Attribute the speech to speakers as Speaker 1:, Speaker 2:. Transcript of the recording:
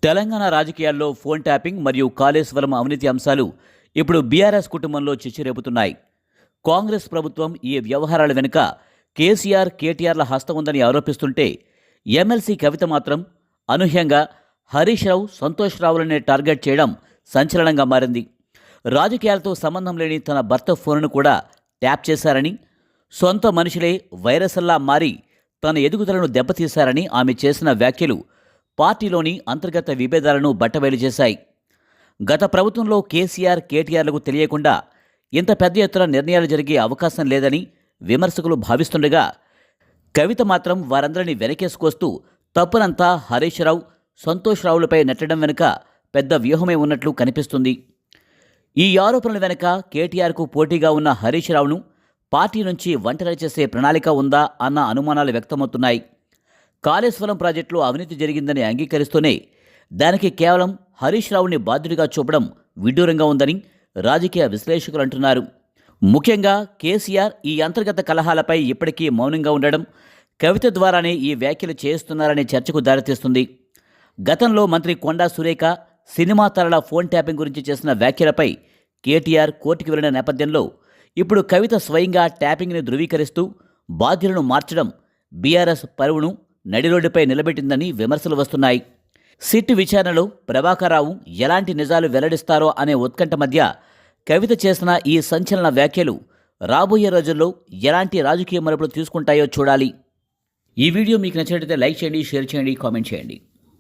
Speaker 1: తెలంగాణ రాజకీయాల్లో phone tapping మరియు కాళేశ్వరం అవినీతి అంశాలు ఇప్పుడు బీఆర్ఎస్ కుటుంబంలో చిచ్చురేపుతున్నాయి. కాంగ్రెస్ ప్రభుత్వం ఈ వ్యవహారాల వెనుక కేసీఆర్, కేటీఆర్ల హస్తం ఉందని ఆరోపిస్తుంటే ఎమ్మెల్సీ కవిత మాత్రం అనూహ్యంగా హరీష్ రావు, సంతోష్ రావులనే టార్గెట్ చేయడం సంచలనంగా మారింది. రాజకీయాలతో సంబంధం లేని తన భర్త ఫోన్ను కూడా ట్యాప్ చేశారని, సొంత మనుషులే వైరస్లా మారి తన ఎదుగుదలను దెబ్బతీశారని ఆమె చేసిన వ్యాఖ్యలు పార్టీలోని అంతర్గత విభేదాలను బట్టబయలు చేశాయి. గత ప్రభుత్వంలో కేసీఆర్, కేటీఆర్లకు తెలియకుండా ఇంత పెద్ద ఎత్తున నిర్ణయాలు జరిగే అవకాశం లేదని విమర్శకులు భావిస్తుండగా, కవిత మాత్రం వారందరినీ వెనకేసుకొస్తూ తప్పునంతా హరీష్ రావు, సంతోష్ రావులపై నెట్టడం వెనుక పెద్ద వ్యూహమే ఉన్నట్లు కనిపిస్తుంది. ఈ ఆరోపణల వెనుక కేటీఆర్కు పోటీగా ఉన్న హరీష్ రావును పార్టీ నుంచి ఒంటరి చేసే ప్రణాళిక ఉందా అన్న అనుమానాలు వ్యక్తమవుతున్నాయి. కాళేశ్వరం ప్రాజెక్టులో అవినీతి జరిగిందని అంగీకరిస్తూనే దానికి కేవలం హరీష్ రావుని బాధ్యుడిగా చూపడం విడ్డూరంగా ఉందని రాజకీయ విశ్లేషకులు అంటున్నారు. ముఖ్యంగా కేసీఆర్ ఈ అంతర్గత కలహాలపై ఇప్పటికీ మౌనంగా ఉండడం, కవిత ద్వారానే ఈ వ్యాఖ్యలు చేస్తున్నారనే చర్చకు దారితీస్తుంది. గతంలో మంత్రి కొండా సురేఖ సినిమా తారల ఫోన్ ట్యాపింగ్ గురించి చేసిన వ్యాఖ్యలపై కేటీఆర్ కోర్టుకు వెళ్లిన నేపథ్యంలో ఇప్పుడు కవిత స్వయంగా ట్యాపింగ్ని ధృవీకరిస్తూ బాధ్యులను మార్చడం బీఆర్ఎస్ పరువును నడిరోడ్డుపై నిలబెట్టిందని విమర్శలు వస్తున్నాయి. సిట్ విచారణలో ప్రభాకరరావు ఎలాంటి నిజాలు వెల్లడిస్తారో అనే ఉత్కంఠ మధ్య కవిత చేసిన ఈ సంచలన వ్యాఖ్యలు రాబోయే రోజుల్లో ఎలాంటి రాజకీయ మలుపులు తీసుకుంటాయో చూడాలి. ఈ వీడియో మీకు నచ్చినట్లయితే లైక్ చేయండి, షేర్ చేయండి, కామెంట్ చేయండి.